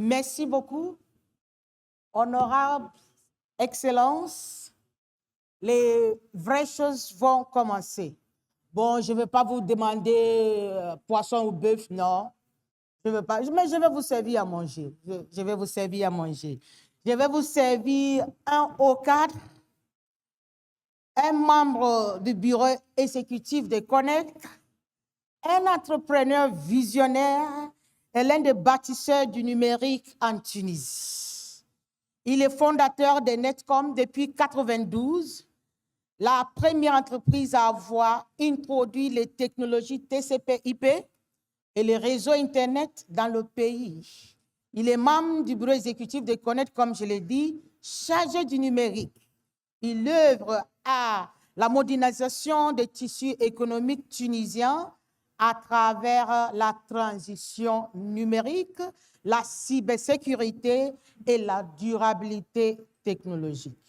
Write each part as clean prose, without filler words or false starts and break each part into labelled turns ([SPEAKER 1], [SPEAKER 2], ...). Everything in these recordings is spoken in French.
[SPEAKER 1] Merci beaucoup. Honorable Excellence, les vraies choses vont commencer. Bon, je ne vais pas vous demander poisson ou bœuf, non. Je ne veux pas, mais je vais vous servir à manger. Je vais vous servir à manger. Je vais vous servir un haut cadre, un membre du bureau exécutif de Connect, un entrepreneur visionnaire et l'un des bâtisseurs du numérique en Tunisie. Il est fondateur de Netcom depuis 1992, la première entreprise à avoir introduit les technologies TCP/IP et les réseaux Internet dans le pays. Il est membre du bureau exécutif de Connect, comme je l'ai dit, chargé du numérique. Il œuvre à la modernisation des tissus économiques tunisiens à travers la transition numérique, la cybersécurité et la durabilité technologique.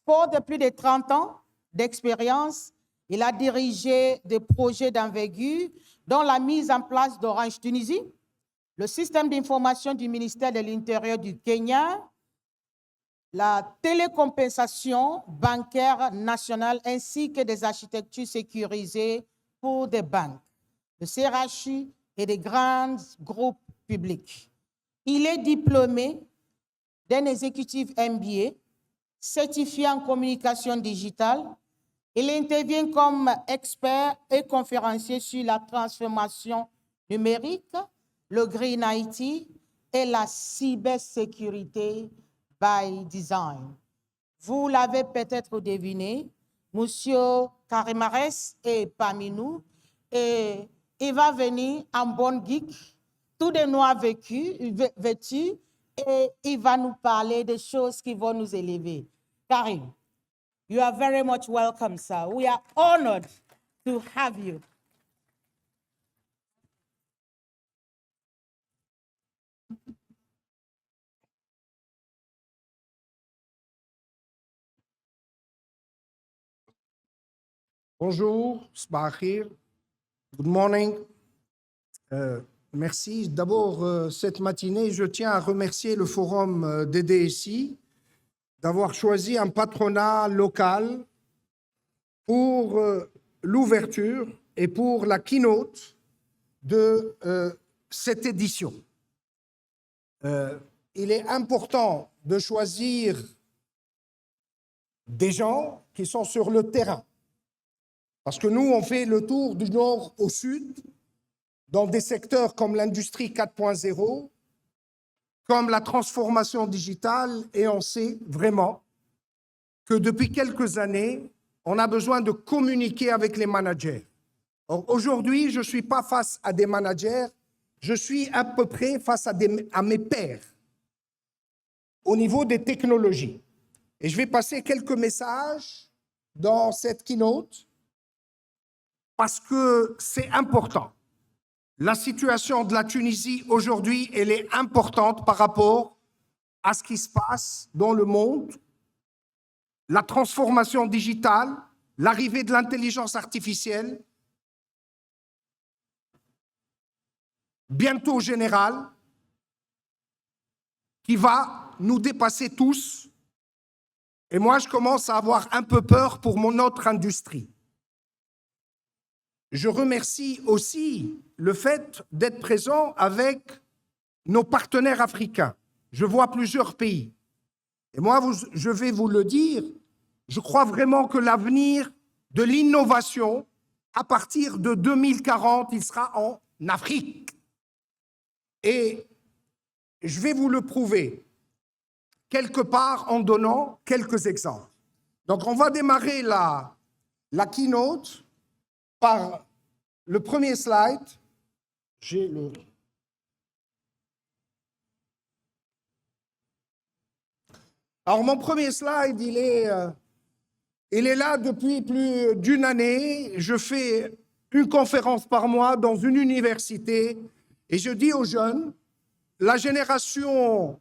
[SPEAKER 1] Fort de plus de 30 ans d'expérience, il a dirigé des projets d'envergure, dont la mise en place d'Orange Tunisie, le système d'information du ministère de l'Intérieur du Kenya, la télécompensation bancaire nationale ainsi que des architectures sécurisées pour des banques, le CRHI et des grands groupes publics. Il est diplômé d'un exécutif MBA, certifié en communication digitale. Il intervient comme expert et conférencier sur la transformation numérique, le Green IT et la cybersécurité by design. Vous l'avez peut-être deviné, M. Karimarès est parmi nous et il va venir en bon geek, tout de noir vêtu, et il va nous parler des choses qui vont nous élever. Karim, you are very much welcome, sir. We are honored to have you.
[SPEAKER 2] Bonjour, Sbahir. Good morning. Merci. D'abord, cette matinée, je tiens à remercier le Forum des DSI d'avoir choisi un patronat local pour l'ouverture et pour la keynote de cette édition. Il est important de choisir des gens qui sont sur le terrain. Parce que nous, on fait le tour du nord au sud, dans des secteurs comme l'industrie 4.0, comme la transformation digitale, et on sait vraiment que depuis quelques années, on a besoin de communiquer avec les managers. Or, aujourd'hui, je ne suis pas face à des managers, je suis à peu près face à mes pairs au niveau des technologies. Et je vais passer quelques messages dans cette keynote parce que c'est important. La situation de la Tunisie aujourd'hui, elle est importante par rapport à ce qui se passe dans le monde, la transformation digitale, l'arrivée de l'intelligence artificielle, bientôt générale, qui va nous dépasser tous. Et moi, je commence à avoir un peu peur pour notre industrie. Je remercie aussi le fait d'être présent avec nos partenaires africains. Je vois plusieurs pays. Et moi, je vais vous le dire, je crois vraiment que l'avenir de l'innovation, à partir de 2040, il sera en Afrique. Et je vais vous le prouver, quelque part en donnant quelques exemples. Donc, on va démarrer la keynote par le premier slide. Alors, mon premier slide, il est là depuis plus d'une année. Je fais une conférence par mois dans une université et je dis aux jeunes, la génération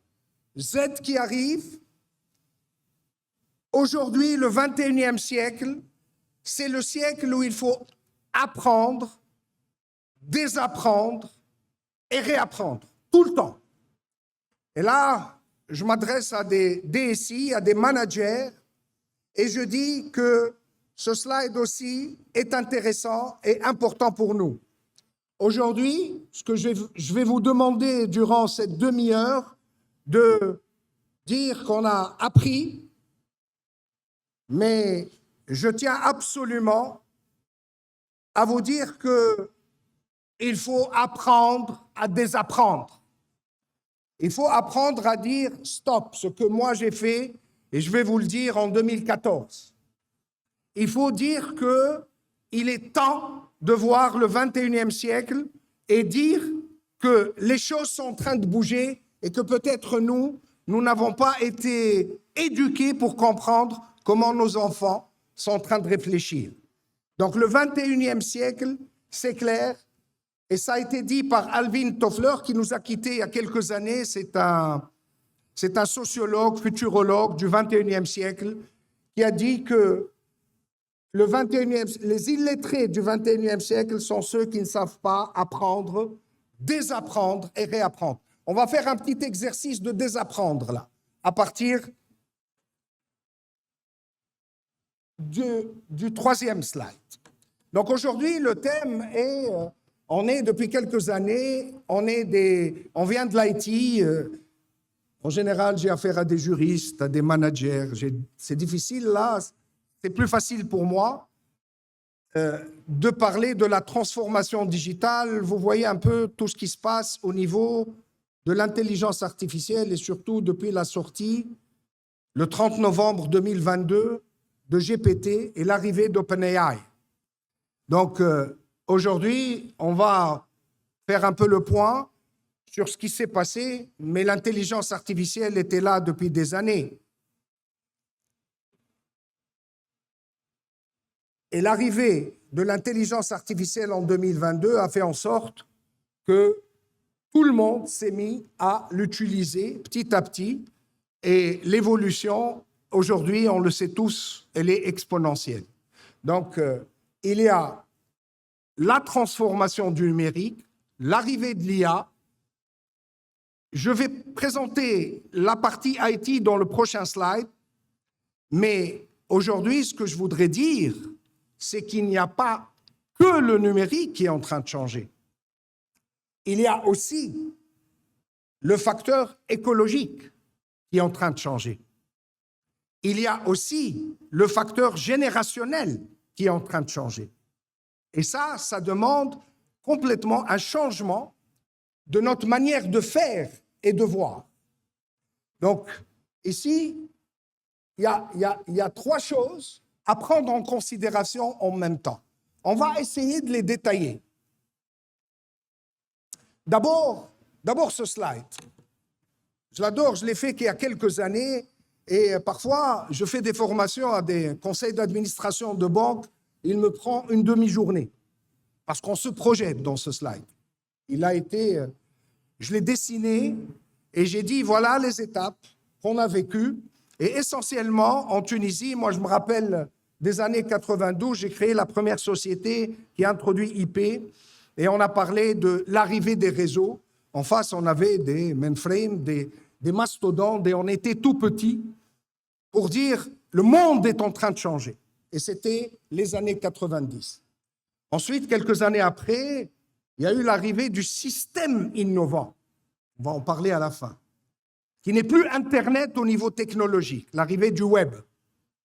[SPEAKER 2] Z qui arrive, aujourd'hui, le 21e siècle, c'est le siècle où il faut apprendre, désapprendre et réapprendre, tout le temps. Et là, je m'adresse à des DSI, à des managers, et je dis que ce slide aussi est intéressant et important pour nous. Aujourd'hui, ce que je vais vous demander durant cette demi-heure, de dire qu'on a appris, mais je tiens absolument à vous dire qu'il faut apprendre à désapprendre. Il faut apprendre à dire stop, ce que moi j'ai fait, et je vais vous le dire en 2014. Il faut dire qu'il est temps de voir le 21e siècle et dire que les choses sont en train de bouger et que peut-être nous n'avons pas été éduqués pour comprendre comment nos enfants sont en train de réfléchir. Donc le 21e siècle, c'est clair, et ça a été dit par Alvin Toffler, qui nous a quittés il y a quelques années. C'est un sociologue, futurologue du 21e siècle, qui a dit que les illettrés du 21e siècle sont ceux qui ne savent pas apprendre, désapprendre et réapprendre. On va faire un petit exercice de désapprendre, là, à partir du troisième slide. Donc aujourd'hui, le thème est, on est depuis quelques années, on vient de l'IT. En général, j'ai affaire à des juristes, à des managers. C'est difficile, là, c'est plus facile pour moi de parler de la transformation digitale. Vous voyez un peu tout ce qui se passe au niveau de l'intelligence artificielle et surtout depuis la sortie, le 30 novembre 2022, de GPT et l'arrivée d'OpenAI. Donc, aujourd'hui, on va faire un peu le point sur ce qui s'est passé, mais l'intelligence artificielle était là depuis des années. Et l'arrivée de l'intelligence artificielle en 2022 a fait en sorte que tout le monde s'est mis à l'utiliser petit à petit. Et l'évolution, aujourd'hui, on le sait tous, elle est exponentielle. Donc, il y a la transformation du numérique, l'arrivée de l'IA. Je vais présenter la partie IT dans le prochain slide, mais aujourd'hui, ce que je voudrais dire, c'est qu'il n'y a pas que le numérique qui est en train de changer. Il y a aussi le facteur écologique qui est en train de changer. Il y a aussi le facteur générationnel qui est en train de changer. Et ça demande complètement un changement de notre manière de faire et de voir. Donc, ici, il y a trois choses à prendre en considération en même temps. On va essayer de les détailler. D'abord ce slide. Je l'adore, je l'ai fait il y a quelques années et parfois je fais des formations à des conseils d'administration de banque. Il me prend une demi-journée parce qu'on se projette dans ce slide. Je l'ai dessiné et j'ai dit voilà les étapes qu'on a vécues. Et essentiellement, en Tunisie, moi je me rappelle des années 92, j'ai créé la première société qui a introduit IP et on a parlé de l'arrivée des réseaux. En face, on avait des mainframes, des mastodontes et on était tout petits pour dire le monde est en train de changer. Et c'était les années 90. Ensuite, quelques années après, il y a eu l'arrivée du système innovant. On va en parler à la fin. Qui n'est plus Internet au niveau technologique, l'arrivée du web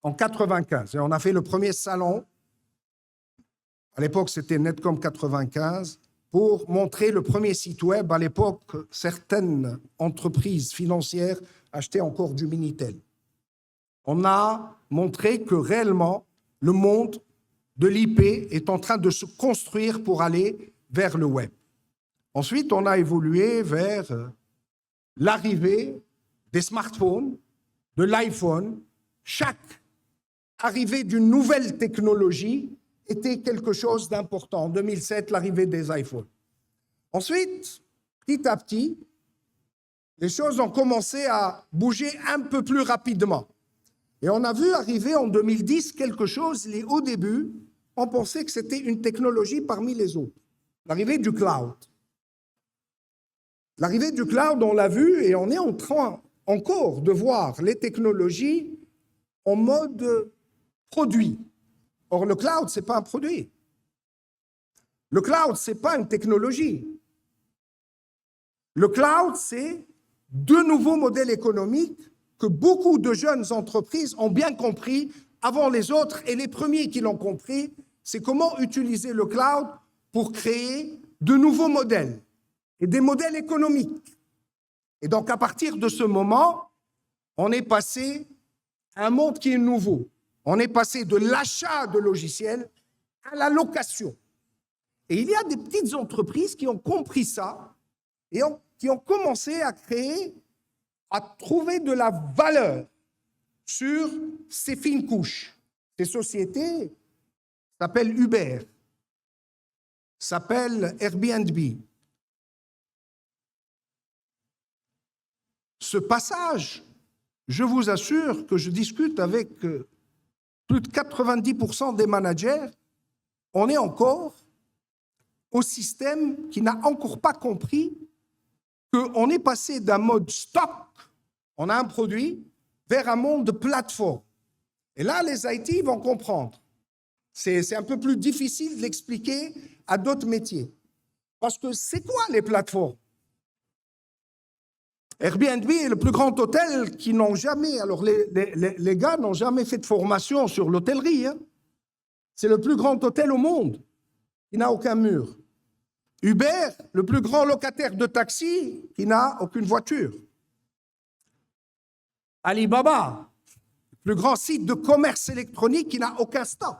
[SPEAKER 2] en 95. Et on a fait le premier salon, à l'époque c'était Netcom 95, pour montrer le premier site web. À l'époque, certaines entreprises financières achetaient encore du Minitel. On a montré que réellement, le monde de l'IP est en train de se construire pour aller vers le web. Ensuite, on a évolué vers l'arrivée des smartphones, de l'iPhone. Chaque arrivée d'une nouvelle technologie était quelque chose d'important. En 2007, l'arrivée des iPhones. Ensuite, petit à petit, les choses ont commencé à bouger un peu plus rapidement. Et on a vu arriver en 2010 quelque chose, au début, on pensait que c'était une technologie parmi les autres. L'arrivée du cloud. L'arrivée du cloud, on l'a vu, et on est en train encore de voir les technologies en mode produit. Or, le cloud, ce n'est pas un produit. Le cloud, ce n'est pas une technologie. Le cloud, c'est de nouveaux modèles économiques que beaucoup de jeunes entreprises ont bien compris avant les autres, et les premiers qui l'ont compris, c'est comment utiliser le cloud pour créer de nouveaux modèles et des modèles économiques. Et donc, à partir de ce moment, on est passé à un monde qui est nouveau. On est passé de l'achat de logiciels à la location. Et il y a des petites entreprises qui ont compris ça et qui ont commencé à créer, à trouver de la valeur sur ces fines couches. Ces sociétés s'appellent Uber, s'appellent Airbnb. Ce passage, je vous assure que je discute avec plus de 90% des managers, on est encore au système qui n'a encore pas compris qu'on est passé d'un mode stock, on a un produit, vers un monde de plateforme. Et là, les IT vont comprendre. C'est un peu plus difficile de l'expliquer à d'autres métiers. Parce que c'est quoi les plateformes? Airbnb est le plus grand hôtel qui n'ont jamais... Alors, les gars n'ont jamais fait de formation sur l'hôtellerie. Hein. C'est le plus grand hôtel au monde. Il n'a aucun mur. Uber, le plus grand locataire de taxi qui n'a aucune voiture. Alibaba, le plus grand site de commerce électronique qui n'a aucun stock.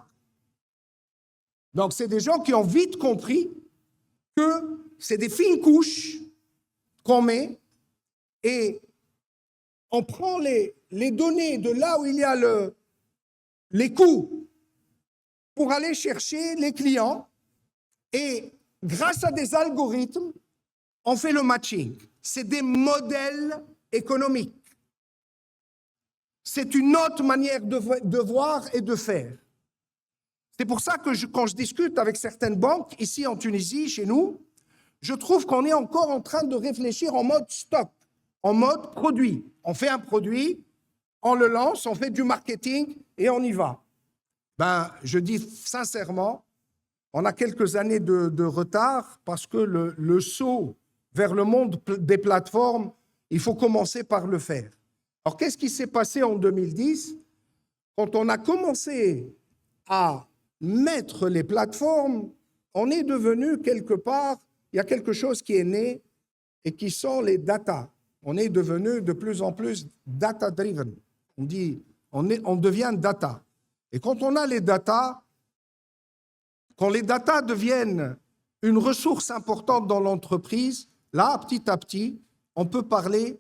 [SPEAKER 2] Donc, c'est des gens qui ont vite compris que c'est des fines couches qu'on met et on prend les données de là où il y a les coûts pour aller chercher les clients et grâce à des algorithmes, on fait le matching. C'est des modèles économiques. C'est une autre manière de voir et de faire. C'est pour ça que quand je discute avec certaines banques, ici en Tunisie, chez nous, je trouve qu'on est encore en train de réfléchir en mode stock, en mode produit. On fait un produit, on le lance, on fait du marketing et on y va. Ben, je dis sincèrement, on a quelques années de retard parce que le saut vers le monde des plateformes, il faut commencer par le faire. Alors, qu'est-ce qui s'est passé en 2010? Quand on a commencé à mettre les plateformes, on est devenu quelque part, il y a quelque chose qui est né et qui sont les data. On est devenu de plus en plus data-driven. On dit, on devient data. Et quand on a les data, quand les data deviennent une ressource importante dans l'entreprise, là, petit à petit, on peut parler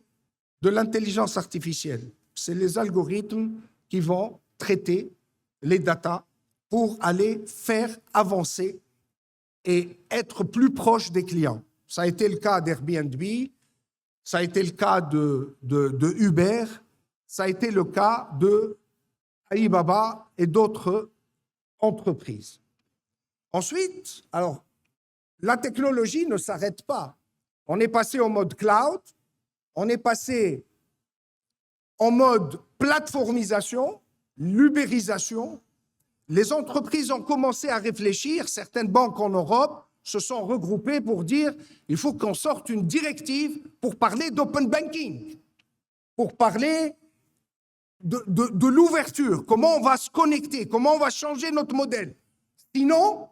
[SPEAKER 2] de l'intelligence artificielle. C'est les algorithmes qui vont traiter les data pour aller faire avancer et être plus proche des clients. Ça a été le cas d'Airbnb, ça a été le cas de Uber, ça a été le cas de Alibaba et d'autres entreprises. Ensuite, alors, la technologie ne s'arrête pas. On est passé au mode cloud, on est passé en mode plateformisation, l'ubérisation. Les entreprises ont commencé à réfléchir, certaines banques en Europe se sont regroupées pour dire il faut qu'on sorte une directive pour parler d'open banking, pour parler de l'ouverture, comment on va se connecter, comment on va changer notre modèle. Sinon,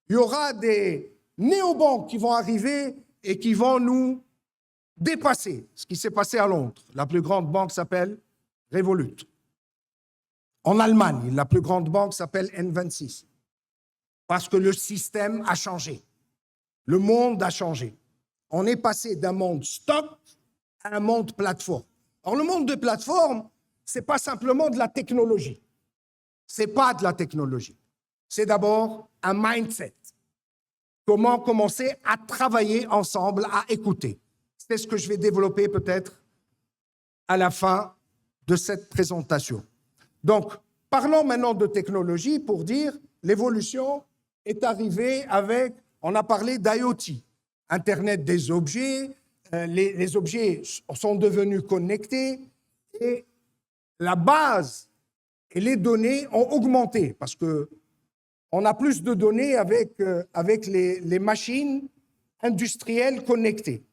[SPEAKER 2] il y aura des néobanques qui vont arriver et qui vont nous dépasser. Ce qui s'est passé à Londres. La plus grande banque s'appelle Revolut. En Allemagne, la plus grande banque s'appelle N26. Parce que le système a changé. Le monde a changé. On est passé d'un monde stock à un monde plateforme. Alors, le monde de plateforme, ce n'est pas simplement de la technologie. Ce n'est pas de la technologie. C'est d'abord un mindset. Comment commencer à travailler ensemble, à écouter. C'est ce que je vais développer peut-être à la fin de cette présentation. Donc, parlons maintenant de technologie pour dire l'évolution est arrivée avec, on a parlé d'IoT, Internet des objets, les objets sont devenus connectés et la base et les données ont augmenté parce qu'on a plus de données avec les machines industrielles connectées.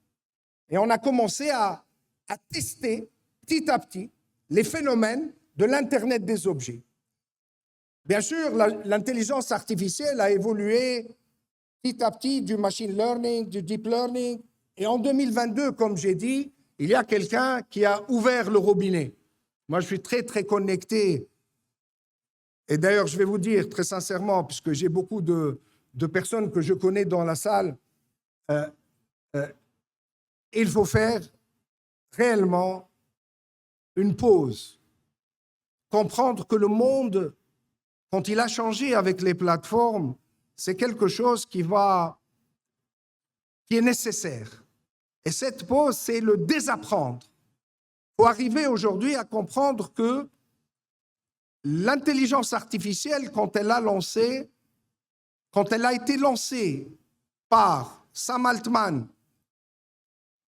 [SPEAKER 2] Et on a commencé à tester petit à petit les phénomènes de l'Internet des objets. Bien sûr, l'intelligence artificielle a évolué petit à petit du machine learning, du deep learning. Et en 2022, comme j'ai dit, il y a quelqu'un qui a ouvert le robinet. Moi, je suis très, très connecté. Et d'ailleurs, je vais vous dire très sincèrement, puisque j'ai beaucoup de personnes que je connais dans la salle, il faut faire réellement une pause. Comprendre que le monde, quand il a changé avec les plateformes, c'est quelque chose qui est nécessaire. Et cette pause, c'est le désapprendre. Il faut arriver aujourd'hui à comprendre que l'intelligence artificielle, quand elle a été lancée par Sam Altman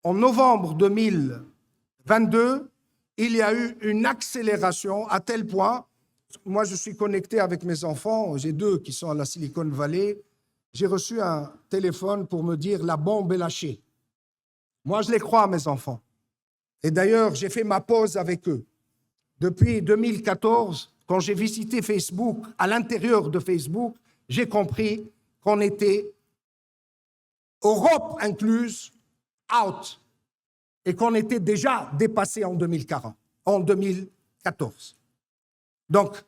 [SPEAKER 2] en novembre 2022, il y a eu une accélération à tel point. Moi, je suis connecté avec mes enfants, j'ai 2 qui sont à la Silicon Valley. J'ai reçu un téléphone pour me dire « la bombe est lâchée ». Moi, je les crois, mes enfants. Et d'ailleurs, j'ai fait ma pause avec eux. Depuis 2014, quand j'ai visité Facebook, à l'intérieur de Facebook, j'ai compris qu'on était, Europe incluse, out, et qu'on était déjà dépassé en 2014. Donc,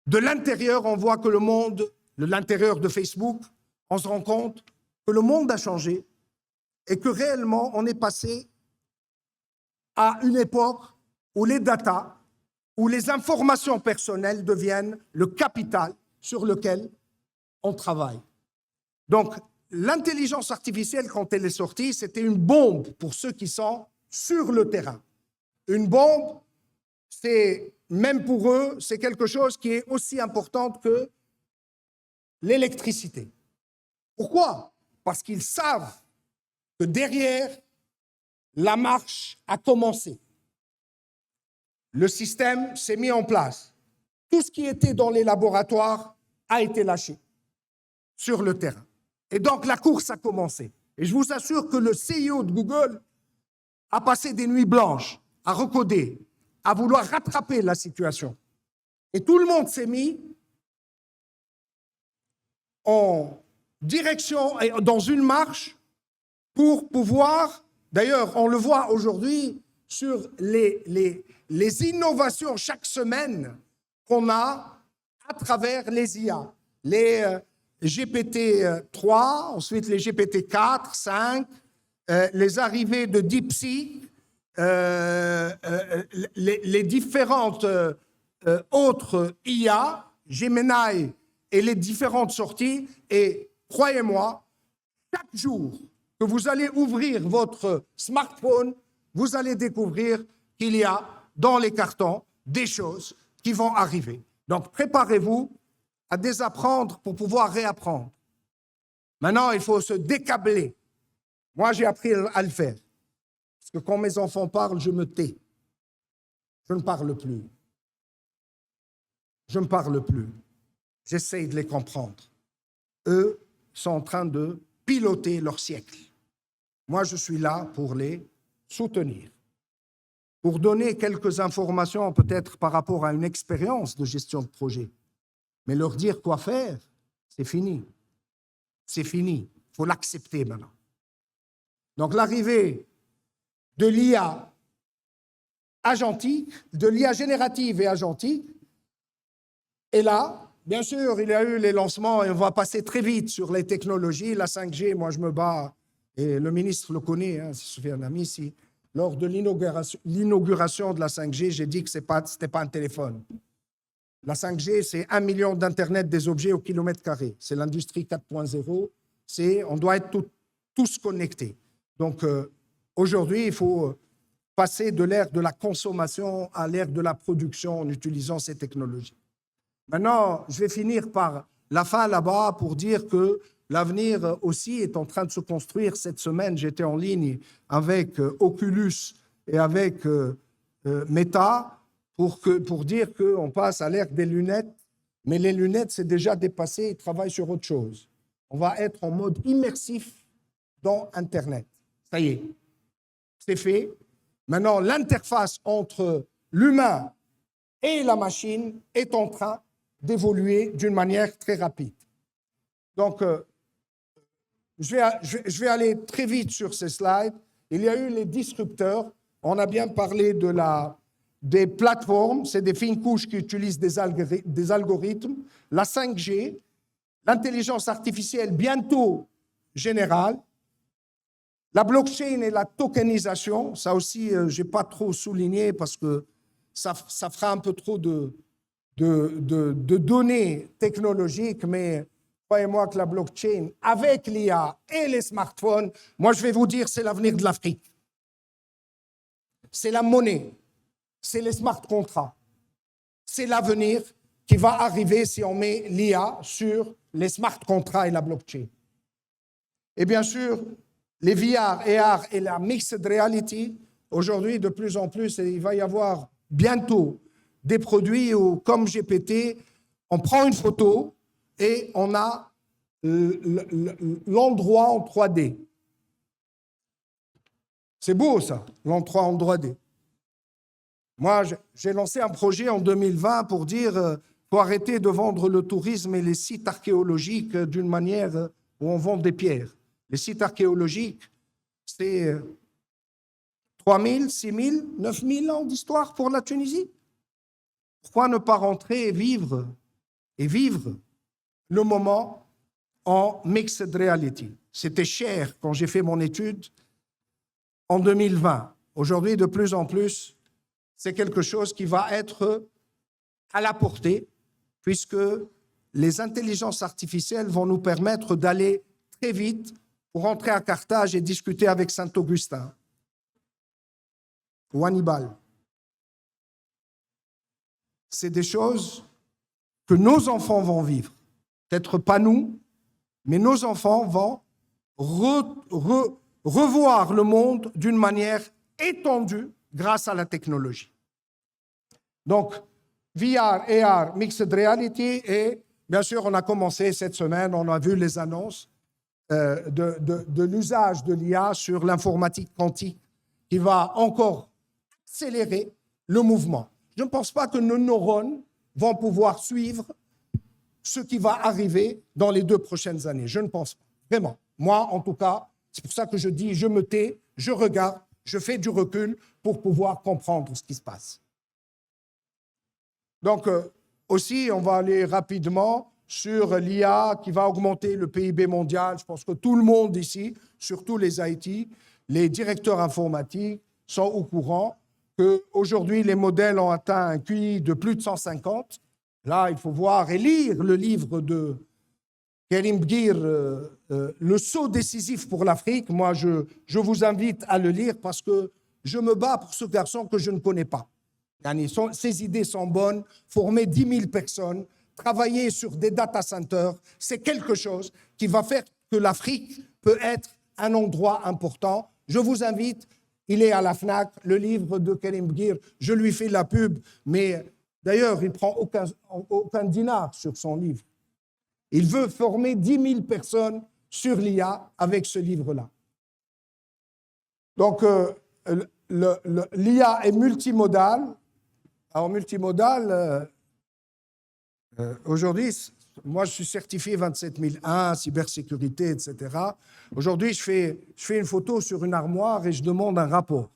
[SPEAKER 2] de l'intérieur, on voit que le monde, de l'intérieur de Facebook, on se rend compte que le monde a changé et que réellement, on est passé à une époque où les data, où les informations personnelles deviennent le capital sur lequel on travaille. Donc, l'intelligence artificielle, quand elle est sortie, c'était une bombe pour ceux qui sont sur le terrain. Une bombe, c'est, même pour eux, c'est quelque chose qui est aussi important que l'électricité. Pourquoi? Parce qu'ils savent que derrière, la marche a commencé. Le système s'est mis en place. Tout ce qui était dans les laboratoires a été lâché sur le terrain. Et donc, la course a commencé. Et je vous assure que le CEO de Google a passé des nuits blanches à recoder, à vouloir rattraper la situation. Et tout le monde s'est mis en direction, dans une marche pour pouvoir, d'ailleurs, on le voit aujourd'hui sur les innovations chaque semaine qu'on a à travers les IA, les GPT-3, ensuite les GPT-4, 5, les arrivées de DeepSeek, les différentes autres IA, Gemini et les différentes sorties. Et croyez-moi, chaque jour que vous allez ouvrir votre smartphone, vous allez découvrir qu'il y a dans les cartons des choses qui vont arriver. Donc, préparez-vous à désapprendre pour pouvoir réapprendre. Maintenant, il faut se décabler. Moi, j'ai appris à le faire. Parce que quand mes enfants parlent, je me tais. Je ne parle plus. Je ne parle plus. J'essaye de les comprendre. Eux sont en train de piloter leur siècle. Moi, je suis là pour les soutenir, pour donner quelques informations peut-être par rapport à une expérience de gestion de projet. Mais leur dire quoi faire, c'est fini. C'est fini. Il faut l'accepter maintenant. Donc l'arrivée de l'IA agentique, de l'IA générative et agentique, est là. Bien sûr, il y a eu les lancements et on va passer très vite sur les technologies. La 5G, moi je me bats, et le ministre le connaît, c'est Soufiane Amissi. Lors de l'inauguration de la 5G, j'ai dit que ce n'était pas un téléphone. La 5G, c'est 1 million d'Internet des objets au kilomètre carré. C'est l'industrie 4.0. On doit être tous connectés. Donc, aujourd'hui, il faut passer de l'ère de la consommation à l'ère de la production en utilisant ces technologies. Maintenant, je vais finir par la fin là-bas pour dire que l'avenir aussi est en train de se construire. Cette semaine, j'étais en ligne avec Oculus et avec Meta pour dire qu'on passe à l'ère des lunettes, mais les lunettes, c'est déjà dépassé, ils travaillent sur autre chose. On va être en mode immersif dans Internet. Ça y est, c'est fait. Maintenant, l'interface entre l'humain et la machine est en train d'évoluer d'une manière très rapide. Donc, je vais aller très vite sur ces slides. Il y a eu les disrupteurs. On a bien parlé des plateformes. C'est des fines couches qui utilisent des algorithmes. La 5G, l'intelligence artificielle bientôt générale, la blockchain et la tokenisation. Ça aussi, je n'ai pas trop souligné parce que ça fera un peu trop de données technologiques, mais croyez-moi que la blockchain, avec l'IA et les smartphones, moi je vais vous dire, c'est l'avenir de l'Afrique. C'est la monnaie, c'est les smart contracts. C'est l'avenir qui va arriver si on met l'IA sur les smart contracts et la blockchain. Et bien sûr, les VR, AR et la mixed reality, aujourd'hui, de plus en plus, il va y avoir bientôt des produits où, comme GPT, on prend une photo et on a l'endroit en 3D. C'est beau, ça, l'endroit en 3D. Moi, j'ai lancé un projet en 2020 pour dire faut arrêter de vendre le tourisme et les sites archéologiques d'une manière où on vend des pierres. Les sites archéologiques, c'est 3 000, 6 000, 9 000 ans d'histoire pour la Tunisie. Pourquoi ne pas rentrer et vivre le moment en mixed reality? C'était cher quand j'ai fait mon étude en 2020. Aujourd'hui, de plus en plus, c'est quelque chose qui va être à la portée, puisque les intelligences artificielles vont nous permettre d'aller très vite pour rentrer à Carthage et discuter avec Saint-Augustin ou Hannibal. C'est des choses que nos enfants vont vivre. Peut-être pas nous, mais nos enfants vont revoir le monde d'une manière étendue grâce à la technologie. Donc, VR, AR, Mixed Reality, et bien sûr, on a commencé cette semaine, on a vu les annonces de l'usage de l'IA sur l'informatique quantique qui va encore accélérer le mouvement. Je ne pense pas que nos neurones vont pouvoir suivre ce qui va arriver dans les 2 prochaines années. Je ne pense pas, vraiment. Moi, en tout cas, c'est pour ça que je dis, je me tais, je regarde, je fais du recul pour pouvoir comprendre ce qui se passe. Donc, aussi, on va aller rapidement sur l'IA qui va augmenter le PIB mondial. Je pense que tout le monde ici, surtout les IT, les directeurs informatiques, sont au courant qu'aujourd'hui, les modèles ont atteint un QI de plus de 150. Là, il faut voir et lire le livre de Karim Bgir, Le saut décisif pour l'Afrique. Moi, je vous invite à le lire parce que je me bats pour ce garçon que je ne connais pas. Ses idées sont bonnes, former 10 000 personnes, travailler sur des data centers, c'est quelque chose qui va faire que l'Afrique peut être un endroit important. Je vous invite, il est à la FNAC, le livre de Karim Bgir, je lui fais la pub, mais d'ailleurs, il ne prend aucun dinar sur son livre. Il veut former 10 000 personnes sur l'IA avec ce livre-là. Donc, l'IA est multimodale. Alors, multimodal, aujourd'hui, moi, je suis certifié 27001, cybersécurité, etc. Aujourd'hui, je fais une photo sur une armoire et je demande un rapport.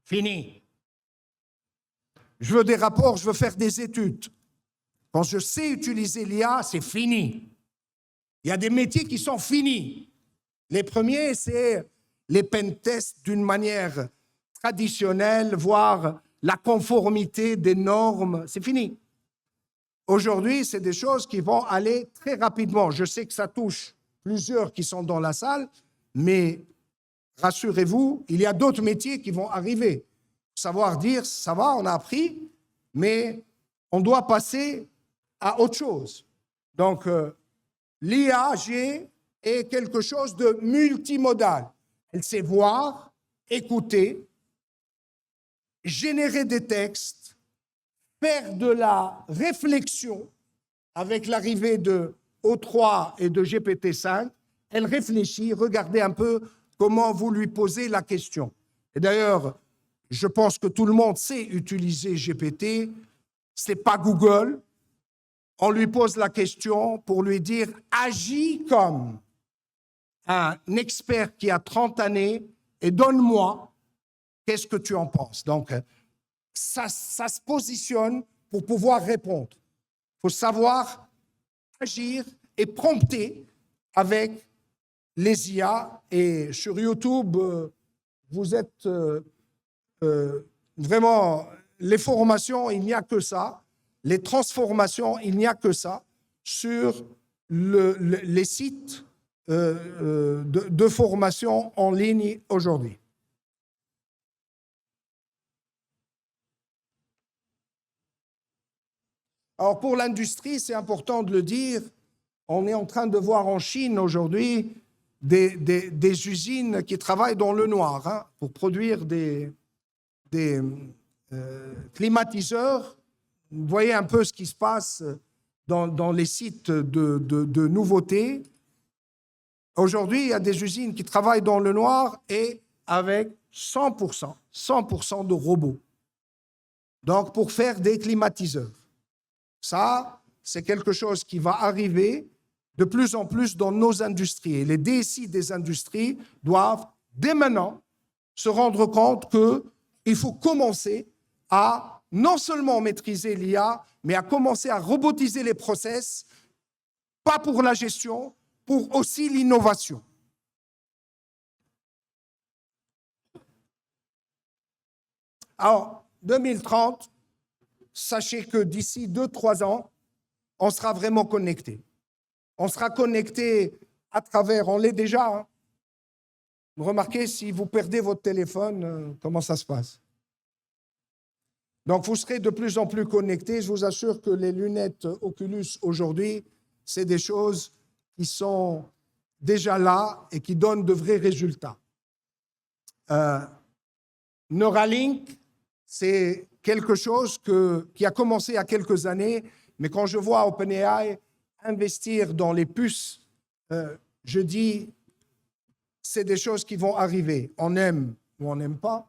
[SPEAKER 2] Fini. Je veux des rapports, je veux faire des études. Quand je sais utiliser l'IA, c'est fini. Il y a des métiers qui sont finis. Les premiers, c'est les pentests d'une manière traditionnelle, voire la conformité des normes, c'est fini. Aujourd'hui, c'est des choses qui vont aller très rapidement. Je sais que ça touche plusieurs qui sont dans la salle, mais rassurez-vous, il y a d'autres métiers qui vont arriver. Savoir dire, ça va, on a appris, mais on doit passer à autre chose. Donc, l'IA, est quelque chose de multimodal. Elle sait voir, écouter, générer des textes, faire de la réflexion. Avec l'arrivée de O3 et de GPT-5, elle réfléchit, regardez un peu comment vous lui posez la question. Et d'ailleurs, je pense que tout le monde sait utiliser GPT, ce n'est pas Google. On lui pose la question pour lui dire « agis comme un expert qui a 30 années et donne-moi, qu'est-ce que tu en penses ?» Donc, ça se positionne pour pouvoir répondre. Il faut savoir agir et prompter avec les IA. Et sur YouTube, vous êtes vraiment... Les formations, il n'y a que ça. Les transformations, il n'y a que ça. Sur les sites de formation en ligne aujourd'hui. Alors pour l'industrie, c'est important de le dire, on est en train de voir en Chine aujourd'hui des usines qui travaillent dans le noir pour produire des climatiseurs. Vous voyez un peu ce qui se passe dans les sites de nouveautés. Aujourd'hui, il y a des usines qui travaillent dans le noir et avec 100% de robots. Donc pour faire des climatiseurs. Ça, c'est quelque chose qui va arriver de plus en plus dans nos industries. Et les DSI des industries doivent, dès maintenant, se rendre compte qu'il faut commencer à non seulement maîtriser l'IA, mais à commencer à robotiser les process, pas pour la gestion, pour aussi l'innovation. Alors, 2030, sachez que d'ici 2-3 ans, on sera vraiment connecté. On sera connecté à travers, on l'est déjà. Vous remarquez, si vous perdez votre téléphone, comment ça se passe? Donc, vous serez de plus en plus connectés. Je vous assure que les lunettes Oculus aujourd'hui, c'est des choses qui sont déjà là et qui donnent de vrais résultats. Neuralink, c'est quelque chose qui a commencé il y a quelques années, mais quand je vois OpenAI investir dans les puces, je dis, c'est des choses qui vont arriver. On aime ou on n'aime pas.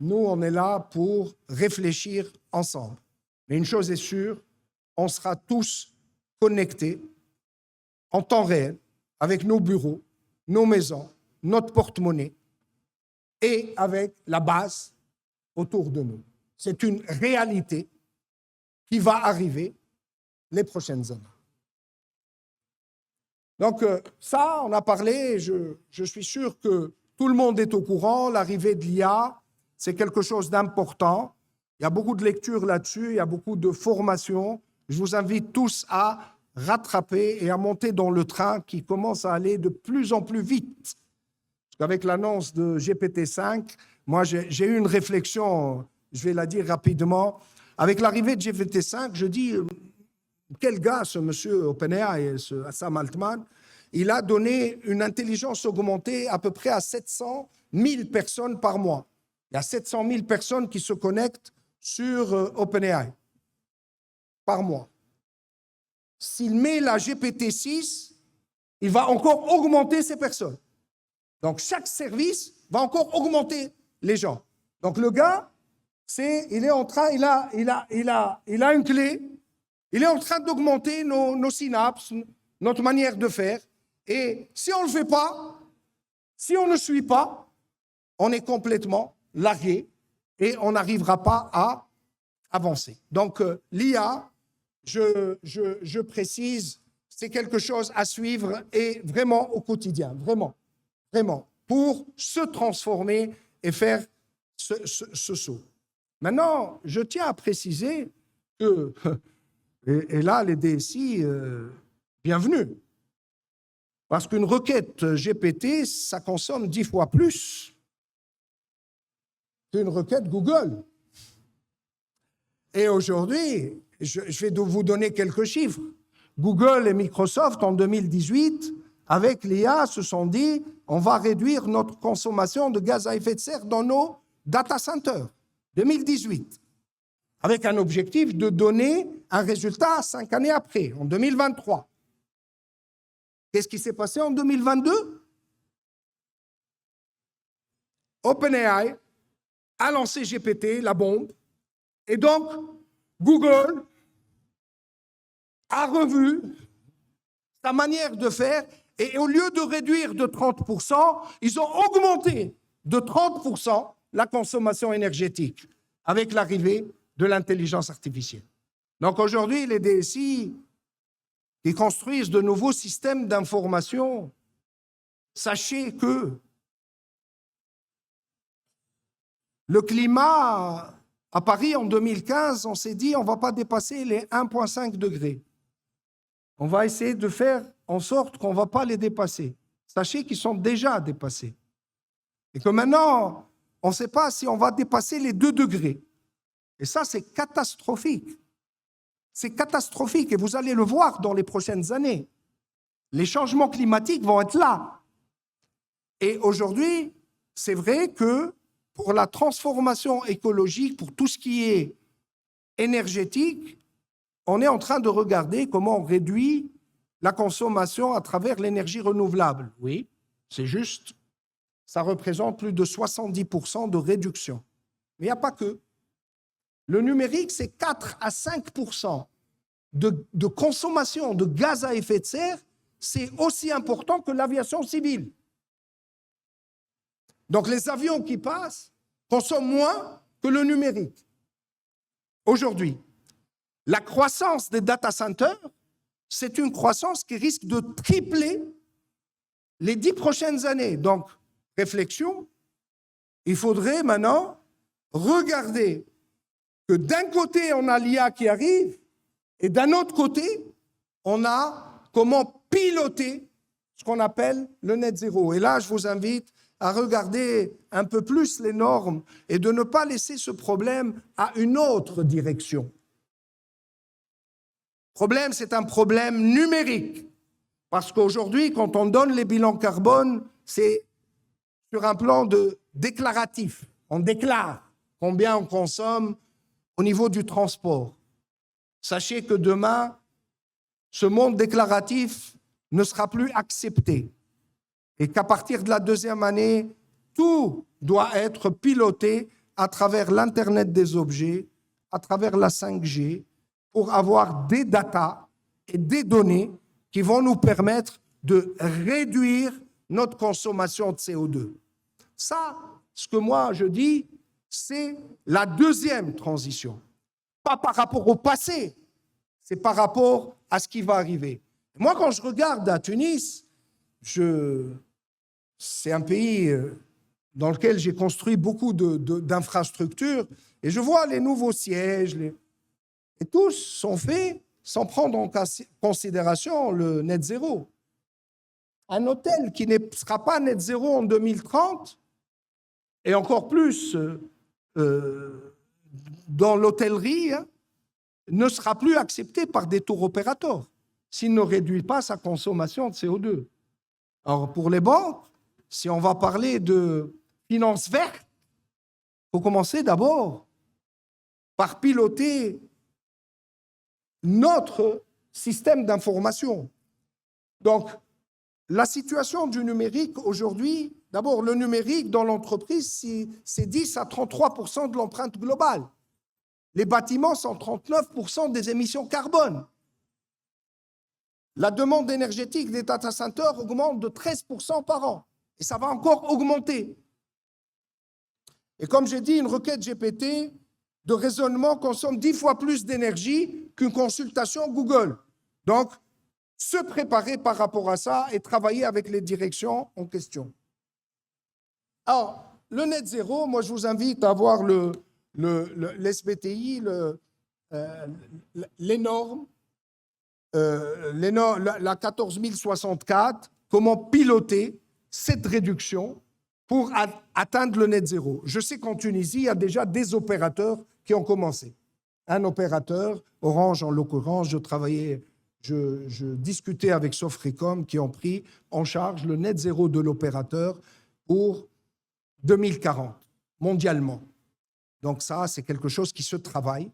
[SPEAKER 2] Nous, on est là pour réfléchir ensemble. Mais une chose est sûre, on sera tous connectés en temps réel avec nos bureaux, nos maisons, notre porte-monnaie et avec la base autour de nous. C'est une réalité qui va arriver les prochaines années. Donc ça, on a parlé, je suis sûr que tout le monde est au courant, l'arrivée de l'IA, c'est quelque chose d'important. Il y a beaucoup de lectures là-dessus, il y a beaucoup de formations. Je vous invite tous à rattraper et à monter dans le train qui commence à aller de plus en plus vite. Parce qu'avec l'annonce de GPT-5, moi, j'ai eu une réflexion, je vais la dire rapidement. Avec l'arrivée de GPT-5, je dis, quel gars, ce monsieur OpenAI, ce Sam Altman, il a donné une intelligence augmentée à peu près à 700 000 personnes par mois. Il y a 700 000 personnes qui se connectent sur OpenAI par mois. S'il met la GPT-6, il va encore augmenter ces personnes. Donc, chaque service va encore augmenter les gens. Donc, le gars, il est en train, il a une clé, il est en train d'augmenter nos synapses, notre manière de faire. Et si on ne le fait pas, si on ne suit pas, on est complètement largué et on n'arrivera pas à avancer. Donc, l'IA, je précise, c'est quelque chose à suivre et vraiment au quotidien, vraiment, pour se transformer et faire ce saut. Maintenant, je tiens à préciser que, et là, les DSI, bienvenue, parce qu'une requête GPT, ça consomme 10 fois plus qu'une requête Google. Et aujourd'hui, je vais vous donner quelques chiffres. Google et Microsoft, en 2018, avec l'IA, se sont dit on va réduire notre consommation de gaz à effet de serre dans nos data centers. 2018. Avec un objectif de donner un résultat 5 années après, en 2023. Qu'est-ce qui s'est passé en 2022? OpenAI a lancé GPT, la bombe, et donc Google a revu sa manière de faire, et au lieu de réduire de 30%, ils ont augmenté de 30% la consommation énergétique avec l'arrivée de l'intelligence artificielle. Donc aujourd'hui, les DSI qui construisent de nouveaux systèmes d'information, sachez que le climat à Paris en 2015, on s'est dit on ne va pas dépasser les 1,5 degrés. On va essayer de faire en sorte qu'on ne va pas les dépasser. Sachez qu'ils sont déjà dépassés. Et que maintenant, on ne sait pas si on va dépasser les 2 degrés. Et ça, c'est catastrophique. C'est catastrophique et vous allez le voir dans les prochaines années. Les changements climatiques vont être là. Et aujourd'hui, c'est vrai que pour la transformation écologique, pour tout ce qui est énergétique, on est en train de regarder comment on réduit la consommation à travers l'énergie renouvelable. Oui, c'est juste. Ça représente plus de 70% de réduction. Mais il n'y a pas que. Le numérique, c'est 4 à 5% de consommation de gaz à effet de serre. C'est aussi important que l'aviation civile. Donc les avions qui passent consomment moins que le numérique. Aujourd'hui, la croissance des data centers, c'est une croissance qui risque de tripler les 10 prochaines années. Donc, réflexion, il faudrait maintenant regarder que d'un côté, on a l'IA qui arrive, et d'un autre côté, on a comment piloter ce qu'on appelle le net zéro. Et là, je vous invite à regarder un peu plus les normes et de ne pas laisser ce problème à une autre direction. Le problème, c'est un problème numérique. Parce qu'aujourd'hui, quand on donne les bilans carbone, c'est sur un plan déclaratif. On déclare combien on consomme au niveau du transport. Sachez que demain, ce monde déclaratif ne sera plus accepté. Et qu'à partir de la 2e année, tout doit être piloté à travers l'Internet des objets, à travers la 5G, pour avoir des datas et des données qui vont nous permettre de réduire notre consommation de CO2. Ça, ce que moi je dis, c'est la 2e transition. Pas par rapport au passé, c'est par rapport à ce qui va arriver. Moi, quand je regarde à Tunis, c'est un pays dans lequel j'ai construit beaucoup d'infrastructures, et je vois les nouveaux sièges, et tous sont faits sans prendre en considération le net zéro. Un hôtel qui ne sera pas net zéro en 2030, et encore plus dans l'hôtellerie, hein, ne sera plus accepté par des tour opérateurs s'il ne réduit pas sa consommation de CO2. Alors, pour les banques, si on va parler de finances vertes, il faut commencer d'abord par piloter notre système d'information. Donc, la situation du numérique aujourd'hui, d'abord, le numérique dans l'entreprise, c'est 10 à 33% de l'empreinte globale. Les bâtiments sont 39% des émissions carbone. La demande énergétique des data centers augmente de 13% par an. Et ça va encore augmenter. Et comme j'ai dit, une requête GPT de raisonnement consomme 10 fois plus d'énergie qu'une consultation Google. Donc, se préparer par rapport à ça et travailler avec les directions en question. Alors, le net zéro, moi je vous invite à voir l'SBTI, les normes, la 14064, comment piloter cette réduction pour atteindre le net zéro. Je sais qu'en Tunisie, il y a déjà des opérateurs qui ont commencé. Un opérateur, Orange en l'occurrence, je discutais avec Sofrecom qui ont pris en charge le net zéro de l'opérateur pour 2040, mondialement. Donc ça, c'est quelque chose qui se travaille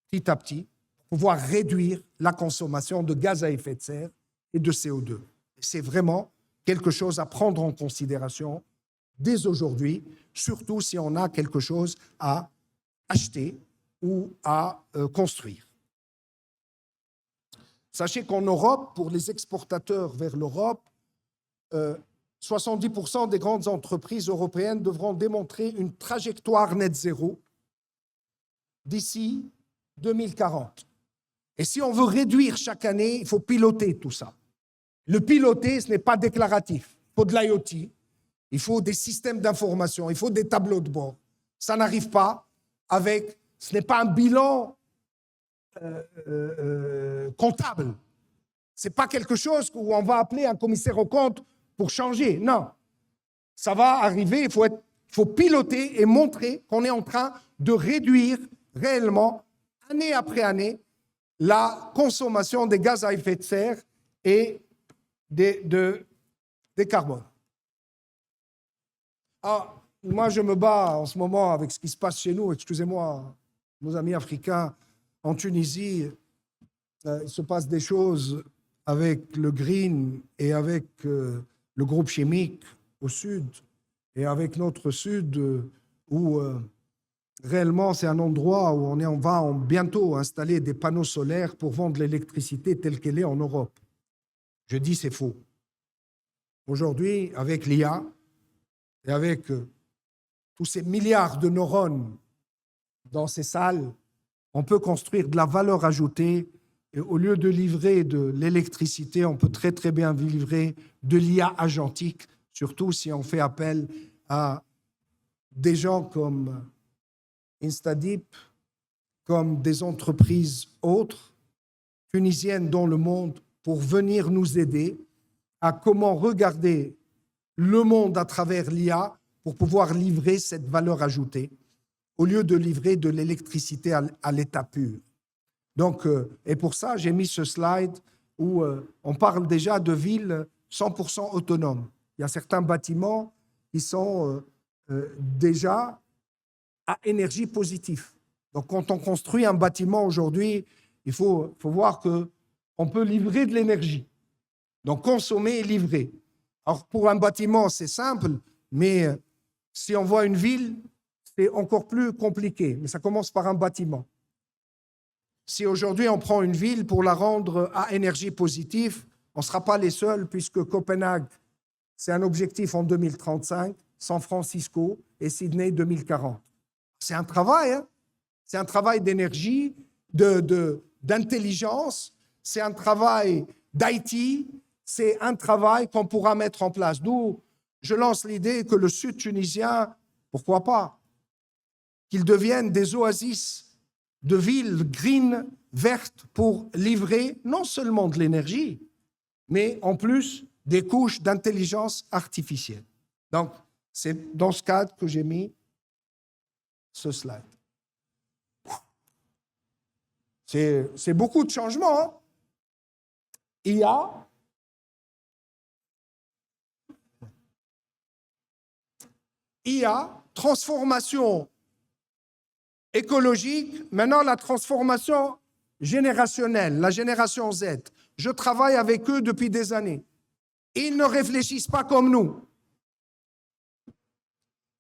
[SPEAKER 2] petit à petit pour pouvoir réduire la consommation de gaz à effet de serre et de CO2. C'est vraiment quelque chose à prendre en considération dès aujourd'hui, surtout si on a quelque chose à acheter ou à construire. Sachez qu'en Europe, pour les exportateurs vers l'Europe, 70% des grandes entreprises européennes devront démontrer une trajectoire net zéro d'ici 2040. Et si on veut réduire chaque année, il faut piloter tout ça. Le piloter, ce n'est pas déclaratif. Il faut de l'IoT, il faut des systèmes d'information, il faut des tableaux de bord. Ça n'arrive pas avec... Ce n'est pas un bilan comptable. Ce n'est pas quelque chose où on va appeler un commissaire aux comptes pour changer. Non. Ça va arriver, il faut piloter et montrer qu'on est en train de réduire réellement, année après année, la consommation des gaz à effet de serre et des carbone. Alors, moi, je me bats en ce moment avec ce qui se passe chez nous. Excusez-moi, nos amis africains, en Tunisie, il se passe des choses avec le Green et avec le groupe chimique au sud et avec notre sud où réellement c'est un endroit où on va bientôt installer des panneaux solaires pour vendre l'électricité telle qu'elle est en Europe. Je dis c'est faux. Aujourd'hui, avec l'IA et avec tous ces milliards de neurones dans ces salles, on peut construire de la valeur ajoutée et au lieu de livrer de l'électricité, on peut très très bien livrer de l'IA agentique, surtout si on fait appel à des gens comme Instadeep, comme des entreprises autres, tunisiennes dans le monde, pour venir nous aider à comment regarder le monde à travers l'IA pour pouvoir livrer cette valeur ajoutée, au lieu de livrer de l'électricité à l'état pur. Donc, et pour ça, j'ai mis ce slide où on parle déjà de villes 100% autonomes. Il y a certains bâtiments qui sont déjà à énergie positive. Donc, quand on construit un bâtiment aujourd'hui, il faut voir qu'on peut livrer de l'énergie. Donc, consommer et livrer. Alors, pour un bâtiment, c'est simple, mais si on voit une ville, c'est encore plus compliqué. Mais ça commence par un bâtiment. Si aujourd'hui on prend une ville pour la rendre à énergie positive, on ne sera pas les seuls puisque Copenhague, c'est un objectif en 2035, San Francisco et Sydney 2040. C'est un travail, hein? C'est un travail d'énergie, d'intelligence, c'est un travail d'IT, c'est un travail qu'on pourra mettre en place. D'où je lance l'idée que le sud tunisien, pourquoi pas, qu'ils deviennent des oasis de villes green, vertes, pour livrer non seulement de l'énergie, mais en plus des couches d'intelligence artificielle. Donc, c'est dans ce cadre que j'ai mis ce slide. C'est beaucoup de changements. Hein? IA, transformation écologique, maintenant la transformation générationnelle, la génération Z. Je travaille avec eux depuis des années. Ils ne réfléchissent pas comme nous.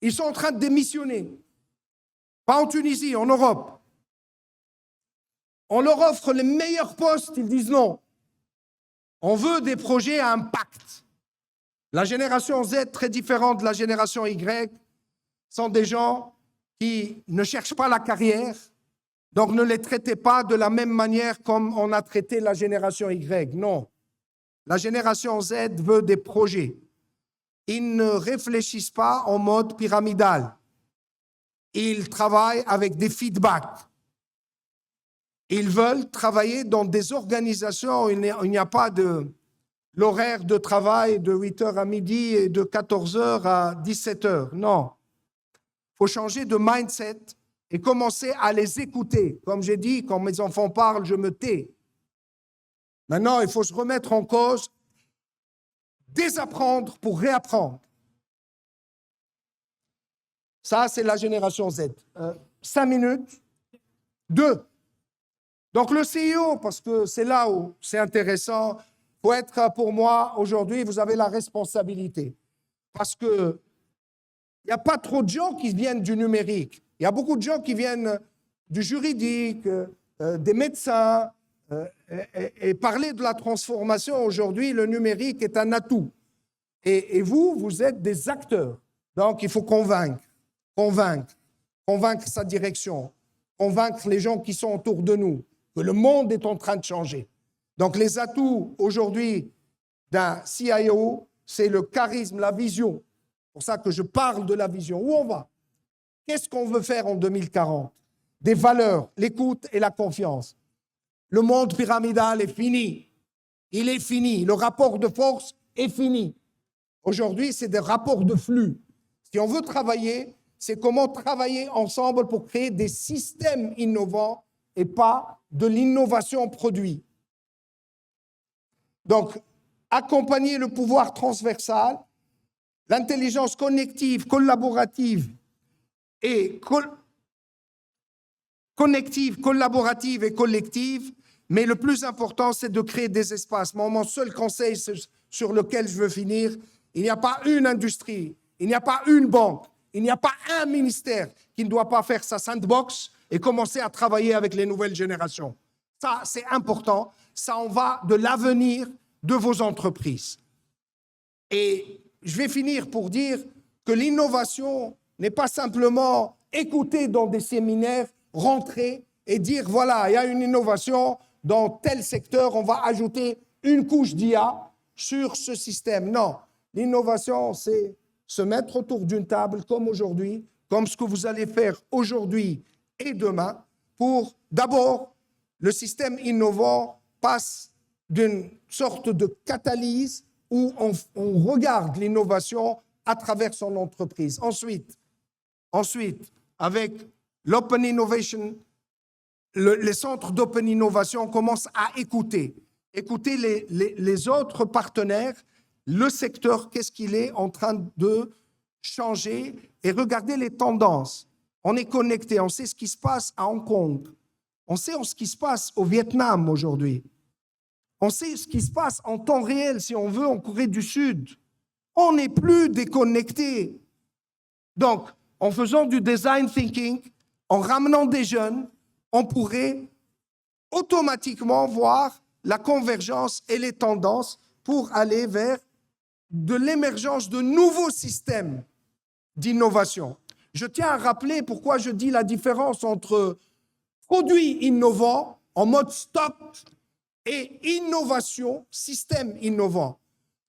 [SPEAKER 2] Ils sont en train de démissionner. Pas en Tunisie, en Europe. On leur offre les meilleurs postes, ils disent non. On veut des projets à impact. La génération Z, très différente de la génération Y, sont des gens qui ne cherchent pas la carrière, donc ne les traitez pas de la même manière comme on a traité la génération Y. Non. La génération Z veut des projets. Ils ne réfléchissent pas en mode pyramidal. Ils travaillent avec des feedbacks. Ils veulent travailler dans des organisations où il n'y a pas l'horaire de travail de 8h à midi et de 14h à 17h. Non. Il faut changer de mindset et commencer à les écouter. Comme j'ai dit, quand mes enfants parlent, je me tais. Maintenant, il faut se remettre en cause, désapprendre pour réapprendre. Ça, c'est la génération Z. 5 minutes. 2. Donc, le CIO, parce que c'est là où c'est intéressant, il faut être, pour moi, aujourd'hui, vous avez la responsabilité. Parce que il n'y a pas trop de gens qui viennent du numérique. Il y a beaucoup de gens qui viennent du juridique, des médecins. Et parler de la transformation aujourd'hui, le numérique est un atout. Et vous, vous êtes des acteurs. Donc, il faut convaincre sa direction, convaincre les gens qui sont autour de nous que le monde est en train de changer. Donc, les atouts aujourd'hui d'un CIO, c'est le charisme, la vision. C'est pour ça que je parle de la vision. Où on va? Qu'est-ce qu'on veut faire en 2040? Des valeurs, l'écoute et la confiance. Le monde pyramidal est fini. Il est fini. Le rapport de force est fini. Aujourd'hui, c'est des rapports de flux. Si on veut travailler, c'est comment travailler ensemble pour créer des systèmes innovants et pas de l'innovation produit. Donc, accompagner le pouvoir transversal, l'intelligence connective, collaborative et collaborative et collective, mais le plus important, c'est de créer des espaces. Mon seul conseil sur lequel je veux finir, il n'y a pas une industrie, il n'y a pas une banque, il n'y a pas un ministère qui ne doit pas faire sa sandbox et commencer à travailler avec les nouvelles générations. Ça, c'est important. Ça en va de l'avenir de vos entreprises. Et je vais finir pour dire que l'innovation n'est pas simplement écouter dans des séminaires, rentrer et dire, voilà, il y a une innovation dans tel secteur, on va ajouter une couche d'IA sur ce système. Non, l'innovation, c'est se mettre autour d'une table comme aujourd'hui, comme ce que vous allez faire aujourd'hui et demain, pour d'abord, le système innovant passe d'une sorte de catalyse où on regarde l'innovation à travers son entreprise. Ensuite, avec l'Open Innovation, les centres d'Open Innovation commencent à écouter les autres partenaires, le secteur, qu'est-ce qu'il est en train de changer et regarder les tendances. On est connecté, on sait ce qui se passe à Hong Kong, on sait ce qui se passe au Vietnam aujourd'hui, on sait ce qui se passe en temps réel, si on veut, en Corée du Sud. On n'est plus déconnecté. Donc, en faisant du design thinking, en ramenant des jeunes, on pourrait automatiquement voir la convergence et les tendances pour aller vers de l'émergence de nouveaux systèmes d'innovation. Je tiens à rappeler pourquoi je dis la différence entre produit innovant en mode stock et innovation, système innovant.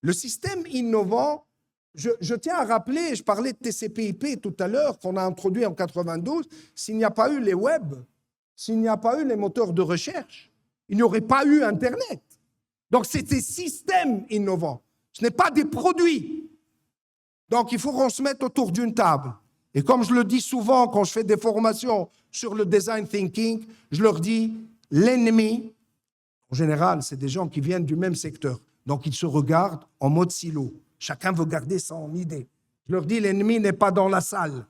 [SPEAKER 2] Le système innovant, je tiens à rappeler, je parlais de TCP/IP tout à l'heure, qu'on a introduit en 92, s'il n'y a pas eu les web, s'il n'y a pas eu les moteurs de recherche, il n'y aurait pas eu Internet. Donc, c'est des systèmes innovants, ce n'est pas des produits. Donc, il faut qu'on se mette autour d'une table. Et comme je le dis souvent quand je fais des formations sur le design thinking, je leur dis, l'ennemi, en général, c'est des gens qui viennent du même secteur. Donc, ils se regardent en mode silo. Chacun veut garder son idée. Je leur dis, l'ennemi n'est pas dans la salle.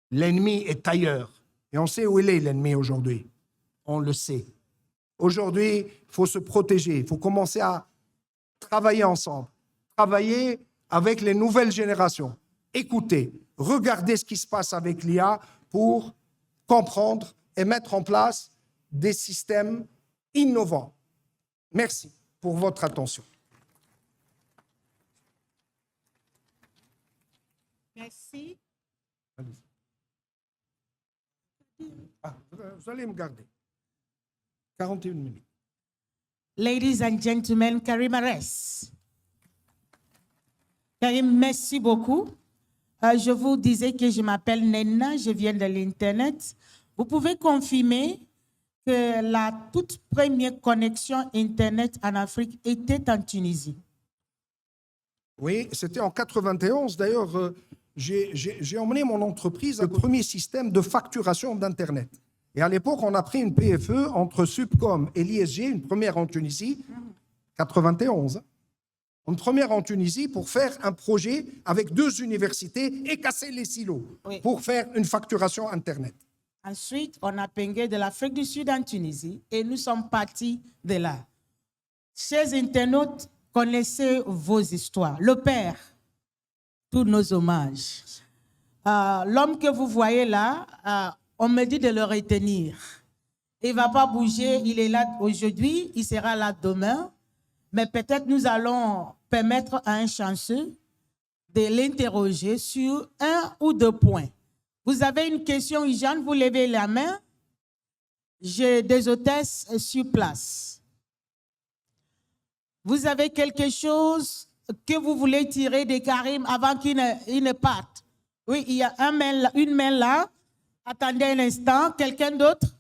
[SPEAKER 2] L'ennemi est ailleurs. Et on sait où il est, l'ennemi, aujourd'hui. On le sait. Aujourd'hui, il faut se protéger. Il faut commencer à travailler ensemble. Travailler avec les nouvelles générations. Écouter, regarder ce qui se passe avec l'IA pour comprendre et mettre en place des systèmes innovants. Merci pour votre attention.
[SPEAKER 1] Merci.
[SPEAKER 2] Vous allez me garder. 41 minutes.
[SPEAKER 1] Ladies and gentlemen, Karim Arès. Karim, merci beaucoup. Je vous disais que je m'appelle Nenna, je viens de l'Internet. Vous pouvez confirmer que la toute première connexion Internet en Afrique était en Tunisie.
[SPEAKER 2] Oui, c'était en 91. D'ailleurs, j'ai emmené mon entreprise au premier système de facturation d'Internet. Et à l'époque, on a pris une PFE entre Subcom et l'ISG, une première en Tunisie. 91. Une première en Tunisie pour faire un projet avec 2 universités et casser les silos
[SPEAKER 1] Oui.
[SPEAKER 2] pour faire une facturation Internet.
[SPEAKER 1] Ensuite, on a pingué de l'Afrique du Sud en Tunisie et nous sommes partis de là. Chers internautes, connaissez vos histoires. Le père, tous nos hommages. L'homme que vous voyez là, on me dit de le retenir. Il ne va pas bouger, il est là aujourd'hui, il sera là demain. Mais peut-être nous allons permettre à un chanceux de l'interroger sur 1 ou 2 points. Vous avez une question, Jeanne, vous levez la main. J'ai des hôtesses sur place. Vous avez quelque chose que vous voulez tirer de Karim avant qu'il ne parte? Oui, il y a une main là. Attendez un instant. Quelqu'un d'autre?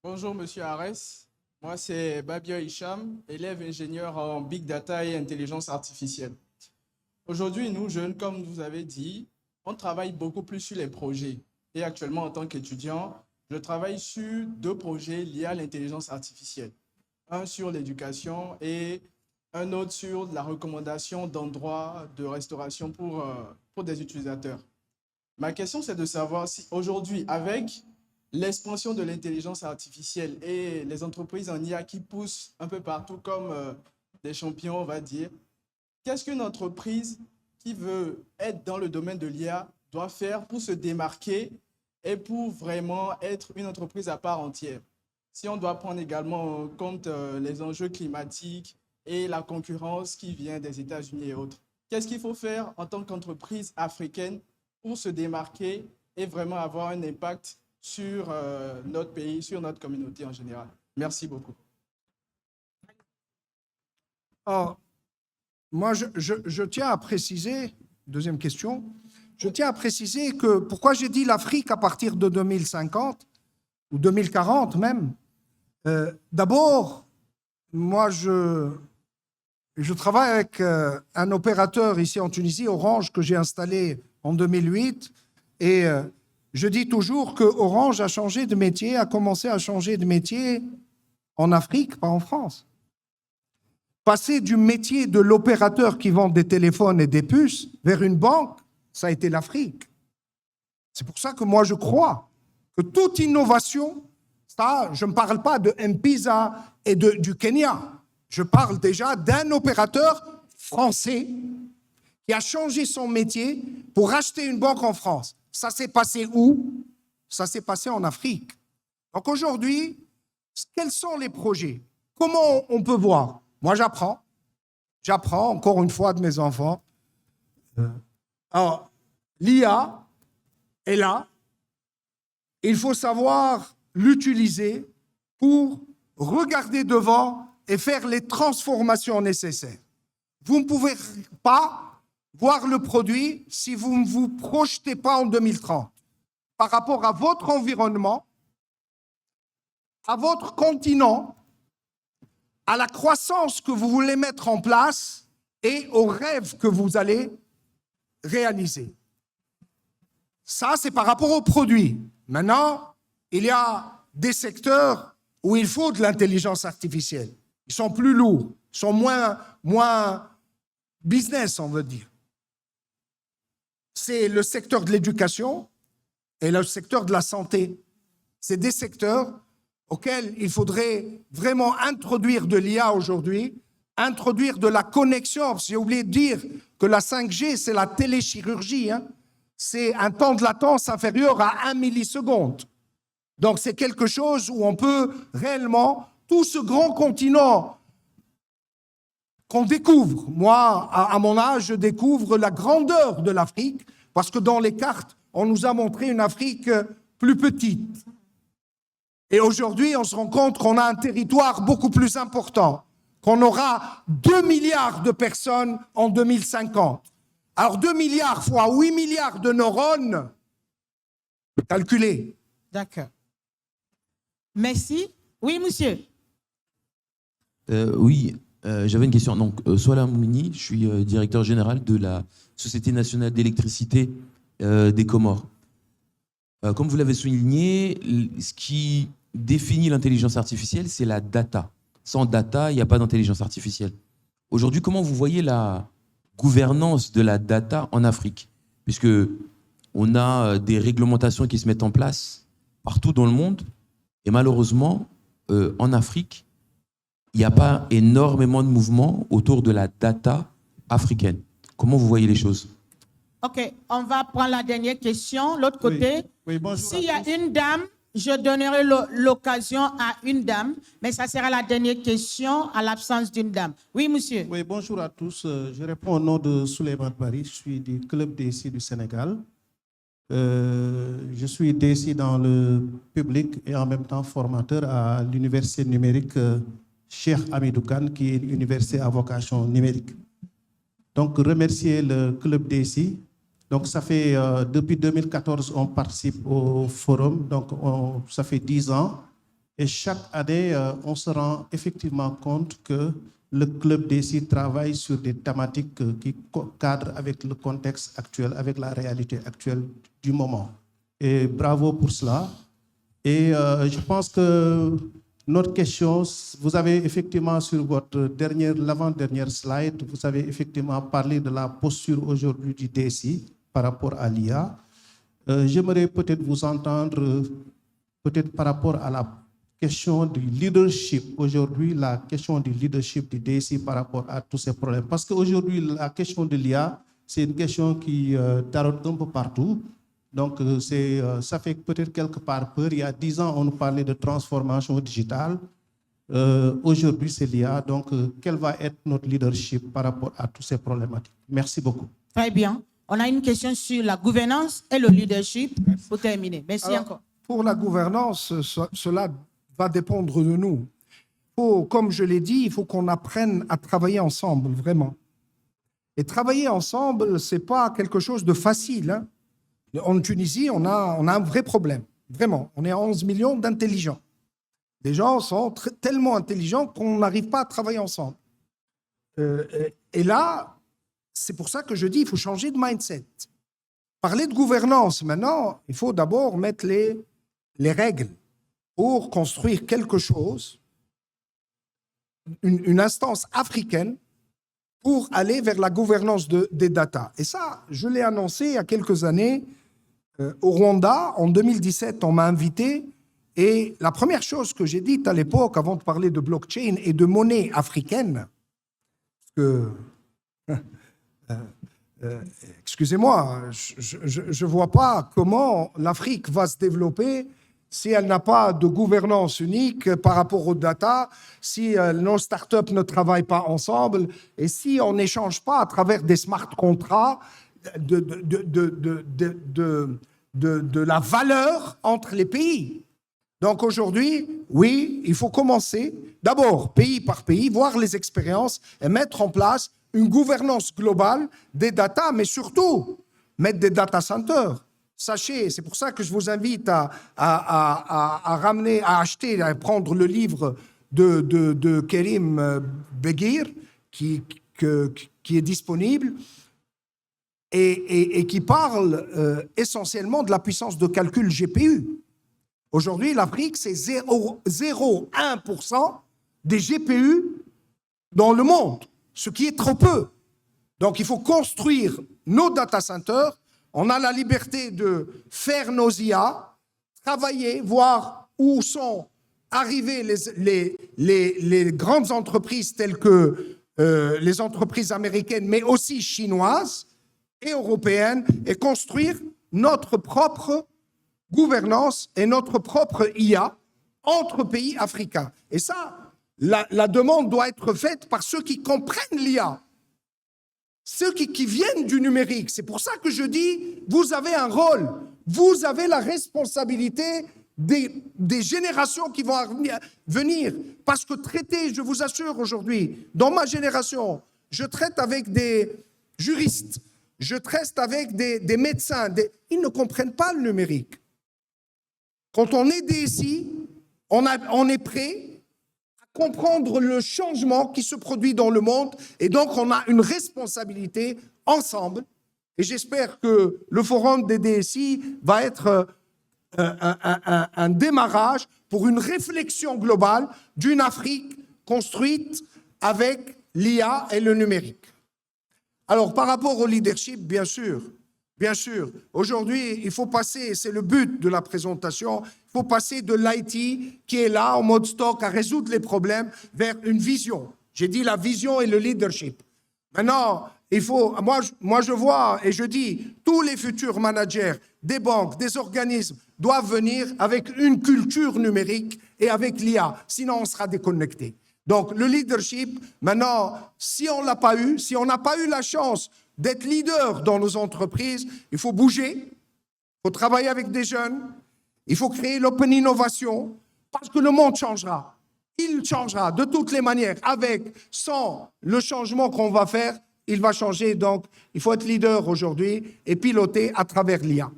[SPEAKER 3] Bonjour, Monsieur Arès. Moi, c'est Babia Hicham, élève ingénieur en Big Data et Intelligence Artificielle. Aujourd'hui, nous, jeunes, comme vous avez dit, on travaille beaucoup plus sur les projets. Et actuellement, en tant qu'étudiant, je travaille sur 2 projets liés à l'intelligence artificielle. Un sur l'éducation et un autre sur la recommandation d'endroits de restauration pour des utilisateurs. Ma question, c'est de savoir si aujourd'hui, avec l'expansion de l'intelligence artificielle et les entreprises en IA qui poussent un peu partout comme des champions, on va dire, qu'est-ce qu'une entreprise qui veut être dans le domaine de l'IA doit faire pour se démarquer et pour vraiment être une entreprise à part entière? Si on doit prendre également en compte les enjeux climatiques et la concurrence qui vient des États-Unis et autres, qu'est-ce qu'il faut faire en tant qu'entreprise africaine pour se démarquer et vraiment avoir un impact sur notre pays, sur notre communauté en général? Merci beaucoup.
[SPEAKER 2] Moi, je tiens à préciser, deuxième question, je tiens à préciser que pourquoi j'ai dit l'Afrique à partir de 2050 ou 2040 même. D'abord, moi, je travaille avec un opérateur ici en Tunisie, Orange, que j'ai installé en 2008, et je dis toujours que Orange a changé de métier, a commencé à changer de métier en Afrique, pas en France. Passer du métier de l'opérateur qui vend des téléphones et des puces vers une banque, ça a été l'Afrique. C'est pour ça que moi, je crois que toute innovation, ça, je ne parle pas de M-Pesa et du Kenya, je parle déjà d'un opérateur français qui a changé son métier pour acheter une banque en France. Ça s'est passé où? Ça s'est passé en Afrique. Donc aujourd'hui, quels sont les projets? Comment on peut voir? Moi, j'apprends. J'apprends, encore une fois, de mes enfants. Alors, l'IA est là. Il faut savoir l'utiliser pour regarder devant et faire les transformations nécessaires. Vous ne pouvez pas voir le produit si vous ne vous projetez pas en 2030 par rapport à votre environnement, à votre continent, à la croissance que vous voulez mettre en place et aux rêves que vous allez réaliser. Ça, c'est par rapport aux produits. Maintenant, il y a des secteurs où il faut de l'intelligence artificielle. Ils sont plus lourds, ils sont moins business, on veut dire. C'est le secteur de l'éducation et le secteur de la santé. C'est des secteurs auxquels il faudrait vraiment introduire de l'IA aujourd'hui, introduire de la connexion. J'ai oublié de dire que la 5G, c'est la téléchirurgie. C'est un temps de latence inférieur à 1 milliseconde. Donc c'est quelque chose où on peut réellement, tout ce grand continent qu'on découvre. Moi, à mon âge, je découvre la grandeur de l'Afrique, parce que dans les cartes, on nous a montré une Afrique plus petite. Et aujourd'hui, on se rend compte qu'on a un territoire beaucoup plus important, qu'on aura 2 milliards de personnes en 2050. Alors 2 milliards fois 8 milliards de neurones, calculez.
[SPEAKER 1] D'accord. Merci. Oui, monsieur.
[SPEAKER 4] Oui, j'avais une question. Donc, Soala Moumini, je suis directeur général de la Société nationale d'électricité des Comores. Comme vous l'avez souligné, ce qui définit l'intelligence artificielle, c'est la data. Sans data, il n'y a pas d'intelligence artificielle. Aujourd'hui, comment vous voyez la gouvernance de la data en Afrique? Puisque on a des réglementations qui se mettent en place partout dans le monde. Et malheureusement, en Afrique, il n'y a pas énormément de mouvements autour de la data africaine. Comment vous voyez les choses?
[SPEAKER 1] OK, on va prendre la dernière question. L'autre côté,
[SPEAKER 5] Oui, bonjour.
[SPEAKER 1] s'il y a une dame, je donnerai l'occasion à une dame, mais ça sera la dernière question à l'absence d'une dame. Oui, monsieur.
[SPEAKER 5] Oui, bonjour à tous. Je réponds au nom de Souleymane Bari. Je suis du Club DSI du Sénégal. Je suis DSI dans le public et en même temps formateur à l'université numérique Cheikh Hamidou Kane, qui est une université à vocation numérique. Donc, remercier le Club DSI. Donc, ça fait, depuis 2014, on participe au forum. Donc, ça fait 10 ans. Et chaque année, on se rend effectivement compte que le Club DSI travaille sur des thématiques qui cadrent avec le contexte actuel, avec la réalité actuelle du moment. Et bravo pour cela. Et je pense que notre question, vous avez effectivement sur votre l'avant-dernière slide, vous avez effectivement parlé de la posture aujourd'hui du DSI par rapport à l'IA. J'aimerais peut-être vous entendre peut-être par rapport à la question du leadership. Aujourd'hui, la question du leadership du DSI par rapport à tous ces problèmes. Parce qu'aujourd'hui, la question de l'IA, c'est une question qui taraude un peu partout. Donc, ça fait peut-être quelque part peur. Il y a 10 ans, on nous parlait de transformation digitale. Aujourd'hui, c'est l'IA. Donc, quel va être notre leadership par rapport à toutes ces problématiques? Merci beaucoup.
[SPEAKER 1] Très bien. On a une question sur la gouvernance et le leadership pour terminer. Merci encore.
[SPEAKER 2] Pour la gouvernance, cela va dépendre de nous. Comme je l'ai dit, il faut qu'on apprenne à travailler ensemble, vraiment. Et travailler ensemble, ce n'est pas quelque chose de facile, hein. En Tunisie, on a un vrai problème, vraiment. On est à 11 millions d'intelligents. Les gens sont tellement intelligents qu'on n'arrive pas à travailler ensemble. Et là, c'est pour ça que je dis qu'il faut changer de mindset. Parler de gouvernance, maintenant, il faut d'abord mettre les règles pour construire quelque chose, une instance africaine, pour aller vers la gouvernance des data. Et ça, je l'ai annoncé il y a quelques années au Rwanda. En 2017, on m'a invité. Et la première chose que j'ai dite à l'époque, avant de parler de blockchain et de monnaie africaine, excusez-moi, je ne vois pas comment l'Afrique va se développer si elle n'a pas de gouvernance unique par rapport aux data, si nos startups ne travaillent pas ensemble et si on n'échange pas à travers des smart contracts de la valeur entre les pays. Donc aujourd'hui, oui, il faut commencer d'abord pays par pays, voir les expériences et mettre en place une gouvernance globale des data, mais surtout mettre des data centers. Sachez, c'est pour ça que je vous invite à acheter, à prendre le livre de Kerim Beguir qui est disponible et qui parle essentiellement de la puissance de calcul GPU. Aujourd'hui, l'Afrique, c'est 0,1% des GPU dans le monde, ce qui est trop peu. Donc, il faut construire nos data centers. On a la liberté de faire nos IA, travailler, voir où sont arrivées les grandes entreprises telles que les entreprises américaines, mais aussi chinoises et européennes, et construire notre propre gouvernance et notre propre IA entre pays africains. Et ça, la demande doit être faite par ceux qui comprennent l'IA. Ceux qui viennent du numérique. C'est pour ça que je dis, vous avez un rôle, vous avez la responsabilité des générations qui vont venir. Parce que traiter, je vous assure aujourd'hui, dans ma génération, je traite avec des juristes, je traite avec des médecins, ils ne comprennent pas le numérique. Quand on est DSI, on est prêt comprendre le changement qui se produit dans le monde et donc on a une responsabilité ensemble et j'espère que le forum des DSI va être un démarrage pour une réflexion globale d'une Afrique construite avec l'IA et le numérique. Alors, par rapport au leadership, bien sûr, aujourd'hui, il faut passer, c'est le but de la présentation, il faut passer de l'IT qui est là en mode stock à résoudre les problèmes vers une vision. J'ai dit la vision et le leadership. Maintenant, il faut, moi je vois et je dis, tous les futurs managers des banques, des organismes doivent venir avec une culture numérique et avec l'IA, sinon on sera déconnecté. Donc le leadership, maintenant, si on l'a pas eu, si on n'a pas eu la chance d'être leader dans nos entreprises, il faut bouger, il faut travailler avec des jeunes, il faut créer l'open innovation, parce que le monde changera. Il changera de toutes les manières, avec, sans le changement qu'on va faire, il va changer. Donc, il faut être leader aujourd'hui et piloter à travers l'IA.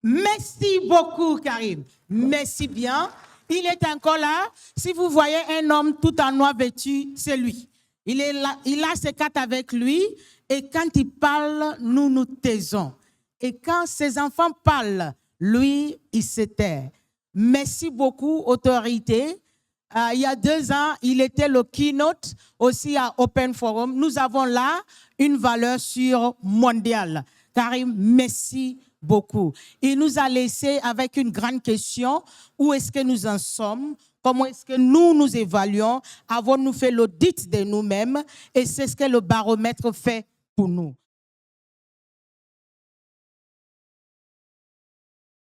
[SPEAKER 1] Merci beaucoup, Karim. Merci bien. Il est encore là. Si vous voyez un homme tout en noir vêtu, c'est lui. Il est là, il a ses cartes avec lui. Et quand il parle, nous nous taisons. Et quand ses enfants parlent, lui, il se tait. Merci beaucoup, autorité. Il y a 2 ans, il était le keynote aussi à Open Forum. Nous avons là une valeur sûre mondiale. Karim, merci beaucoup. Il nous a laissé avec une grande question. Où est-ce que nous en sommes? Comment est-ce que nous évaluons? Avons-nous fait l'audit de nous-mêmes? Et c'est ce que le baromètre fait pour nous.